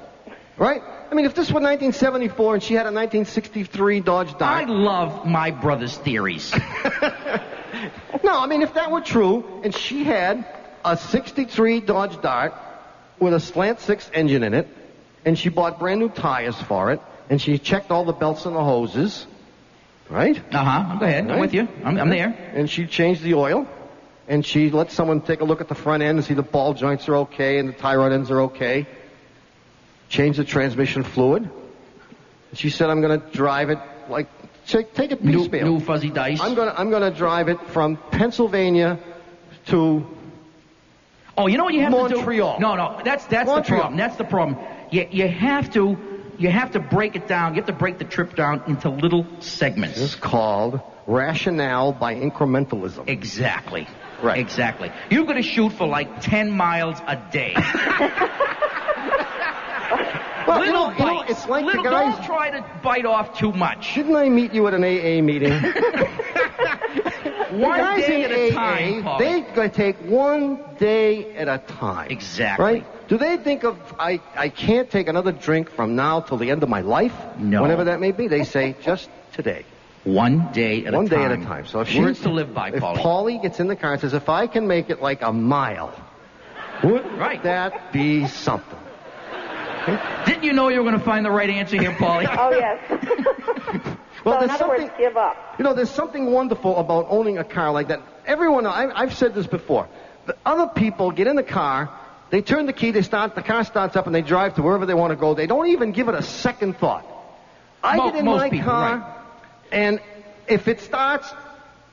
Right? I mean, if this were 1974 and she had a 1963 Dodge Dart... I love my brother's theories. No, I mean, if that were true, and she had a 63 Dodge Dart with a slant 6 engine in it, and she bought brand new tires for it, and she checked all the belts and the hoses, right? Uh-huh. Go ahead. Right? I'm with you. I'm there. And she changed the oil, and she let someone take a look at the front end and see the ball joints are okay and the tie rod ends are okay. Changed the transmission fluid. She said, I'm going to drive it like, take it piecemeal. New fuzzy dice. I'm going to drive it from Pennsylvania to Oh, you know what you have Montreal. to do? No, that's the problem. That's the problem. You have to you have to break it down. You have to break the trip down into little segments. It's called rationale by incrementalism. Exactly. Right. Exactly. You're going to shoot for like 10 miles a day. Well, little you know, bites. it's like little, the guys... Don't try to bite off too much. Didn't I meet you at an AA meeting? One guys day in at a AA, time, Paul. They're going to take one day at a time. Exactly. Right? Do they think of, I can't take another drink from now till the end of my life? No. Whenever that may be. They say, just today. One day at a time. One day at a time. So if Words to live by, if Paulie. Paulie gets in the car and says, if I can make it like a mile, would Right. that be something? Didn't you know you were going to find the right answer here, Paulie? Oh, yes. Well, so in there's other words, something, give up. you know, there's something wonderful about owning a car like that. Everyone, I've said this before. The other people get in the car, they turn the key, the car starts up, and they drive to wherever they want to go. They don't even give it a second thought. I get in most my people, car, right. and if it starts,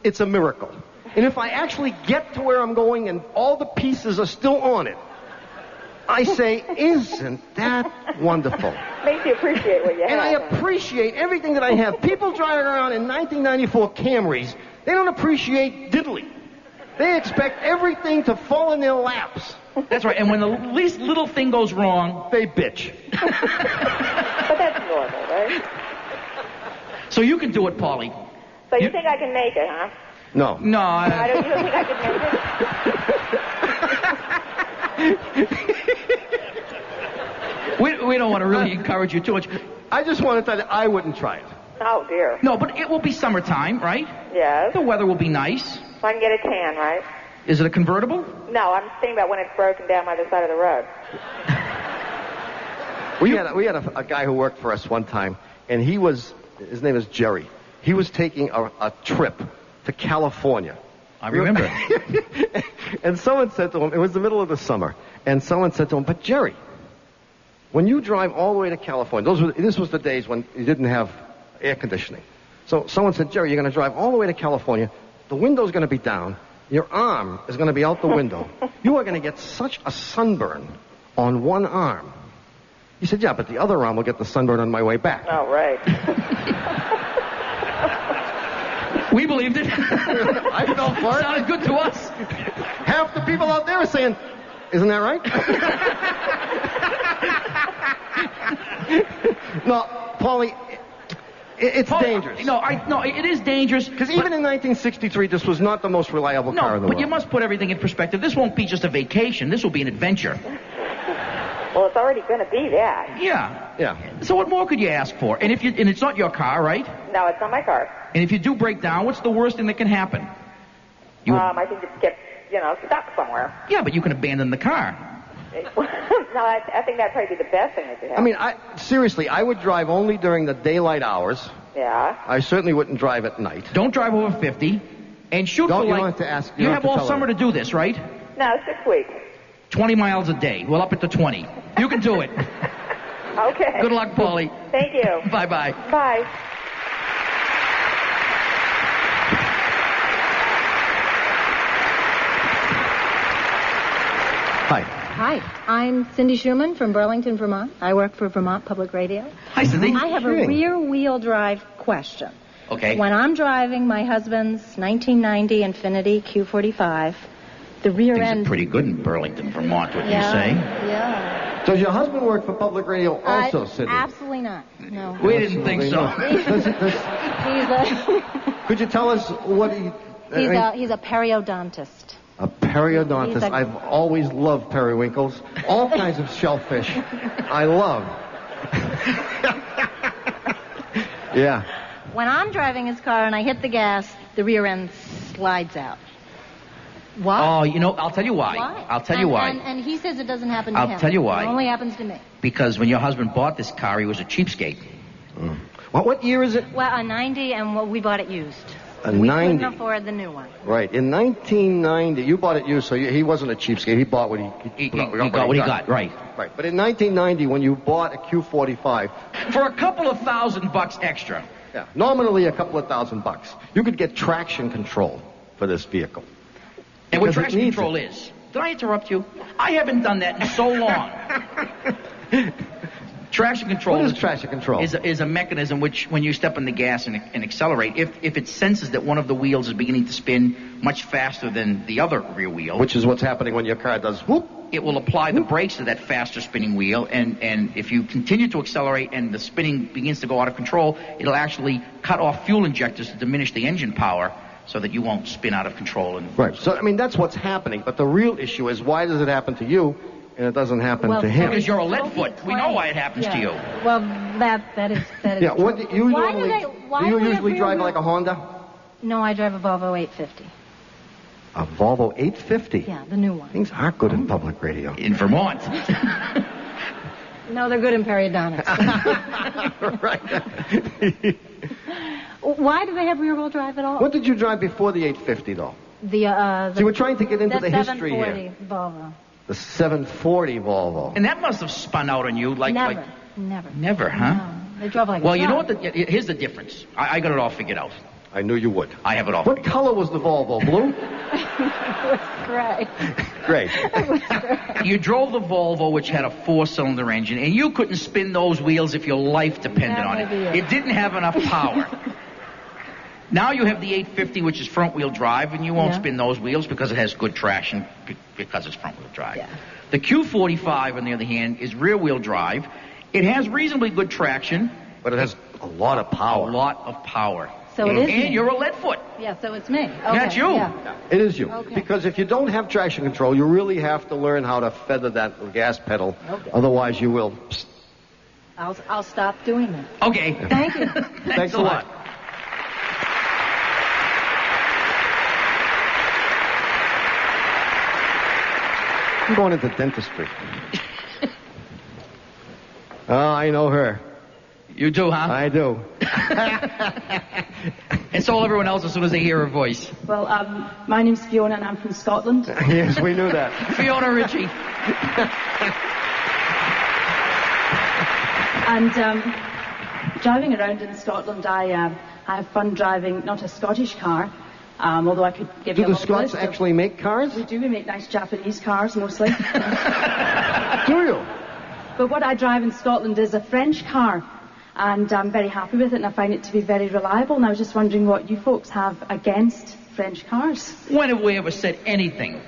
it's a miracle. And if I actually get to where I'm going and all the pieces are still on it, I say, isn't that wonderful? Makes you appreciate what you And I have. appreciate everything that I have. People driving around in 1994 Camrys, they don't appreciate diddly. They expect everything to fall in their laps. That's right. And when the least little thing goes wrong, they bitch. But that's normal, right? So you can do it, Paulie. So you think I can make it, huh? No. No, You don't think I can make it? we don't want to really encourage you too much. I just want to tell you, I wouldn't try it. Oh, dear. No, but it will be summertime, right? Yes. The weather will be nice. So I can get a tan, right? Is it a convertible? No, I'm thinking about when it's broken down by the side of the road. We had a guy who worked for us one time, and his name is Jerry. He was taking a trip to California. I remember. And someone said to him, it was the middle of the summer, and someone said to him, but Jerry, when you drive all the way to California, this was the days when you didn't have air conditioning. So someone said, Jerry, you're going to drive all the way to California, the window's going to be down, your arm is going to be out the window. You are going to get such a sunburn on one arm. He said, yeah, but the other arm will get the sunburn on my way back. Oh, right. We believed it. I fell for it. Sounded good to us. Half the people out there are saying, isn't that right? No, Paulie, it's dangerous. No, it is dangerous. Because even in 1963, this was not the most reliable car in the but world. you must put everything in perspective. This won't be just a vacation. This will be an adventure. Well, it's already going to be that. Yeah. So what more could you ask for? And and it's not your car, right? No, it's not my car. And if you do break down, what's the worst thing that can happen? I think it gets, stuck somewhere. Yeah, but you can abandon the car. No, I think that'd probably be the best thing that could happen. I mean, seriously, I would drive only during the daylight hours. Yeah. I certainly wouldn't drive at night. Don't drive over 50. And shoot for You like... don't have to ask. You have all summer to do this, right? No, 6 weeks. 20 miles a day. Well, up it to 20. You can do it. Okay. Good luck, Paulie. Thank you. Bye-bye. Bye. Hi, I'm Cindy Schumann from Burlington, Vermont. I work for Vermont Public Radio. Hi, Cindy. I have a rear-wheel drive question. Okay. When I'm driving my husband's 1990 Infiniti Q45, the rear Things end... are pretty good in Burlington, Vermont, what yeah, you say. Yeah. Does your husband work for public radio also, Cindy? Absolutely not. No. We didn't think so. Could you tell us what he... He's a periodontist. A periodontist. He's a- I've always loved periwinkles. All kinds of shellfish. I love. Yeah. When I'm driving his car and I hit the gas, the rear end slides out. Why? Oh, I'll tell you why. I'll tell you why. And he says it doesn't happen to him. I'll tell you why. It only happens to me. Because when your husband bought this car, he was a cheapskate. What year is it? Well, a 90, and we bought it used. A we 90. couldn't afford the new one. Right. In 1990, you bought it used, so he wasn't a cheapskate. He bought what he got what he got, right. Right. But in 1990, when you bought a Q45... For a couple of $1,000 extra. Yeah. Nominally a couple of $1,000, you could get traction control for this vehicle. And what Because it traction needs control is. Did I interrupt you? I haven't done that in so long. Traction control. What is traction control? Is a mechanism which, when you step on the gas and accelerate, if it senses that one of the wheels is beginning to spin much faster than the other rear wheel, which is what's happening when your car does whoop, it will apply the brakes to that faster spinning wheel, and if you continue to accelerate and the spinning begins to go out of control, it'll actually cut off fuel injectors to diminish the engine power so that you won't spin out of control. Right. So, I mean, that's what's happening. But the real issue is, why does it happen to you and it doesn't happen to him? Because you're a lead foot. We know why it happens to you. Well, that is Yeah. What do you Why normally? why do you we usually have drive real- like a Honda? No, I drive a Volvo 850. A Volvo 850. Yeah, the new one. Things aren't good in public radio. In Vermont. No, they're good in periodontics. Right. Why do they have rear-wheel drive at all? What did you drive before the 850, though? The So we're trying to get into the history 740 here. Volvo. The 740 Volvo. And that must have spun out on you like... Never, huh? No. They drove like a Well, you know truck. what? Here's the difference. I got it all figured out. I knew you would. I have it all. What color was the Volvo? Blue? It was gray. Great. You drove the Volvo, which had a 4-cylinder engine, and you couldn't spin those wheels if your life depended on it. It didn't have enough power. Now you have the 850, which is front-wheel drive, and you won't spin those wheels because it has good traction because it's front-wheel drive. Yeah. The Q45, on the other hand, is rear-wheel drive. It has reasonably good traction. But it has a lot of power. A lot of power. So it is And me. you're a lead foot. Yeah, so it's me. Okay. That's you. Yeah. It is you. Okay. Because if you don't have traction control, you really have to learn how to feather that gas pedal. Okay. Otherwise, you will. I'll stop doing that. Okay. Thank you. Thanks a lot. I'm going into dentistry. Oh, I know her. You do, huh? I do. And so will everyone else as soon as they hear her voice. Well, my name's Fiona and I'm from Scotland. Yes, we knew that. Fiona Ritchie. And driving around in Scotland, I have fun driving not a Scottish car, although I could give you a Do the long Scots list of- actually make cars? We do. We make nice Japanese cars mostly. Do you? But what I drive in Scotland is a French car, and I'm very happy with it, and I find it to be very reliable. And I was just wondering what you folks have against French cars. When have we ever said anything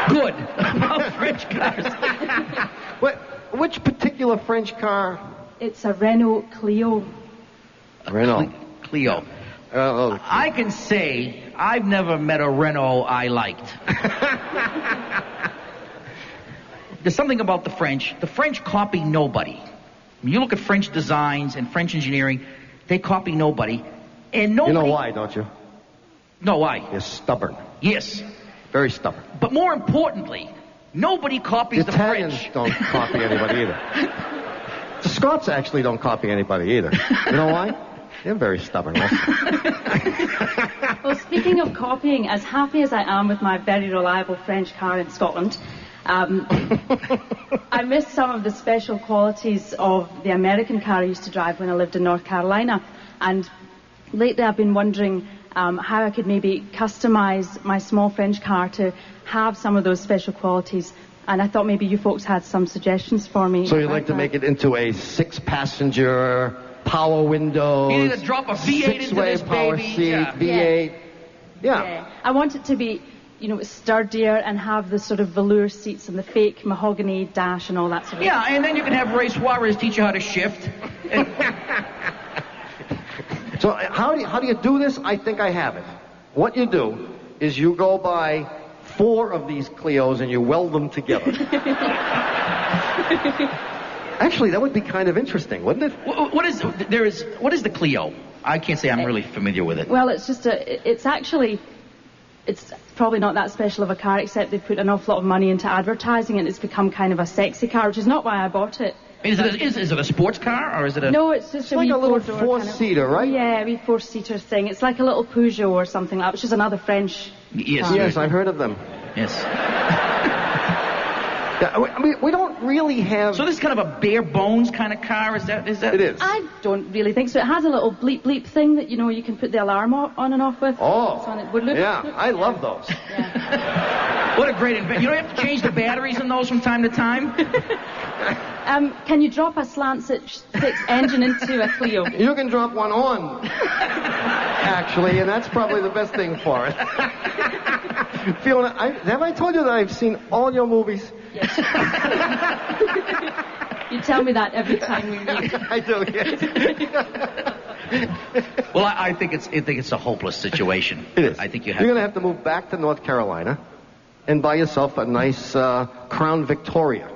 good about French cars? Which particular French car? It's a Renault Clio. Renault. Clio. I can say I've never met a Renault I liked. There's something about the French. The French copy nobody. When you look at French designs and French engineering, they copy nobody. And nobody... You know why, don't you? No, why? They're stubborn. Yes. Very stubborn. But more importantly, nobody copies the Italians French. don't copy anybody either. The Scots actually don't copy anybody either. You know why? They're very stubborn also. Well, speaking of copying, as happy as I am with my very reliable French car in Scotland, I miss some of the special qualities of the American car I used to drive when I lived in North Carolina. And lately I've been wondering how I could maybe customize my small French car to have some of those special qualities. And I thought maybe you folks had some suggestions for me. So you'd like to make it into a 6-passenger, power windows, You need to drop a V8 into six-way this power baby. seat, Yeah. V8. Yeah. I want it to be, sturdier and have the sort of velour seats and the fake mahogany dash and all that sort of Yeah, and then you can have Ray Suarez teach you how to shift. So how do you do this? I think I have it. What you do is you go buy 4 of these Clios and you weld them together. Actually, that would be kind of interesting, wouldn't it? What is the Clio? I can't say I'm really familiar with it. Well, it's probably not that special of a car, except they put an awful lot of money into advertising and it's become kind of a sexy car, which is not why I bought it. Is it a sports car or is it a... No, it's just It's like a little four-door four-seater, right? Yeah, a wee 4-seater thing. It's like a little Peugeot or something like that, which is another French Yes. car. Yes, I've heard of them. Yes. I mean, we don't really have... So this is kind of a bare bones kind of car, is that? It is. I don't really think so. It has a little bleep bleep thing that, you can put the alarm on and off with. Oh, So it would look, I love those. What a great invention. You don't have to change the batteries in those from time to time? Can you drop a slant 6 engine into a Clio? You can drop one on, actually, and that's probably the best thing for it. Fiona, have I told you that I've seen all your movies? Yes. You tell me that every time we meet. I do, yes. Well, I think it's a hopeless situation. It is. I think You're going to have to move back to North Carolina and buy yourself a nice Crown Victoria.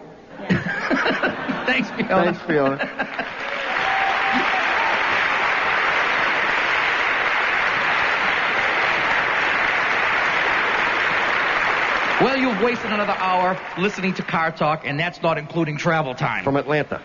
Thanks, Fiona. Thanks, Fiona. Well, you've wasted another hour listening to Car Talk, and that's not including travel time. From Atlanta.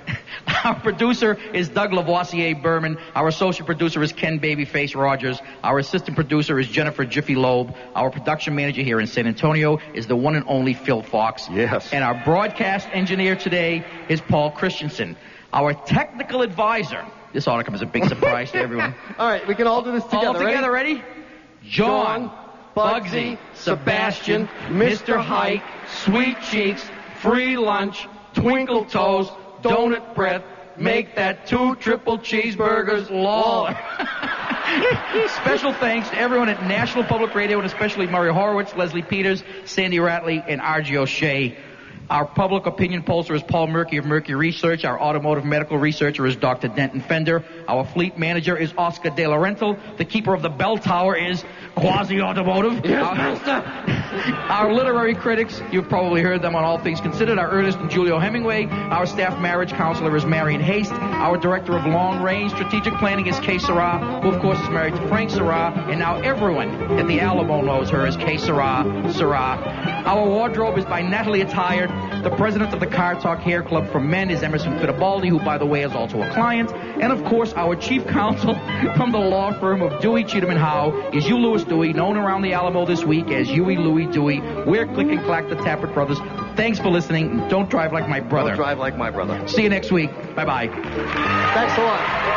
Our producer is Doug Lavoisier Berman. Our associate producer is Ken Babyface Rogers. Our assistant producer is Jennifer Jiffy Loeb. Our production manager here in San Antonio is the one and only Phil Fox. Yes. And our broadcast engineer today is Paul Christensen. Our technical advisor, this ought to come as a big surprise to everyone. All right, we can all do this together. All together, ready? John, Bugsy, Sebastian, Mr. Hike, Sweet Cheeks, Free Lunch, Twinkle Toes, Donut Breath, make that 2 triple cheeseburgers Lawler. Special thanks to everyone at National Public Radio, and especially Murray Horowitz, Leslie Peters, Sandy Ratley, and R.G. O'Shea. Our public opinion pollster is Paul Murky of Murky Research. Our automotive medical researcher is Dr. Denton Fender. Our fleet manager is Oscar De Laurentiis. The keeper of the bell tower is Quasi Automotive. Yes, Our literary critics, you've probably heard them on All Things Considered, are Ernest and Julio Hemingway. Our staff marriage counselor is Marion Haste. Our director of long range strategic planning is Kay Sarah, who of course is married to Frank Sarah. And now everyone at the Alamo knows her as Kay Sarah. Our wardrobe is by Natalie Attired. The president of the Car Talk Hair Club for Men is Emerson Fittibaldi, who, by the way, is also a client. And, of course, our chief counsel from the law firm of Dewey, Cheatham & Howe is Hugh Lewis Dewey, known around the Alamo this week as Huey Louie Dewey. We're Click and Clack, the Tappert Brothers. Thanks for listening. Don't drive like my brother. Don't drive like my brother. See you next week. Bye-bye. Thanks a lot.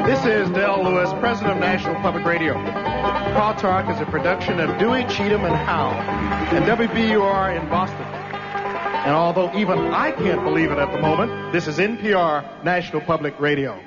This is Del Lewis, president of National Public Radio. Car Talk is a production of Dewey, Cheatham, and Howe and WBUR in Boston. And although even I can't believe it at the moment, this is NPR, National Public Radio.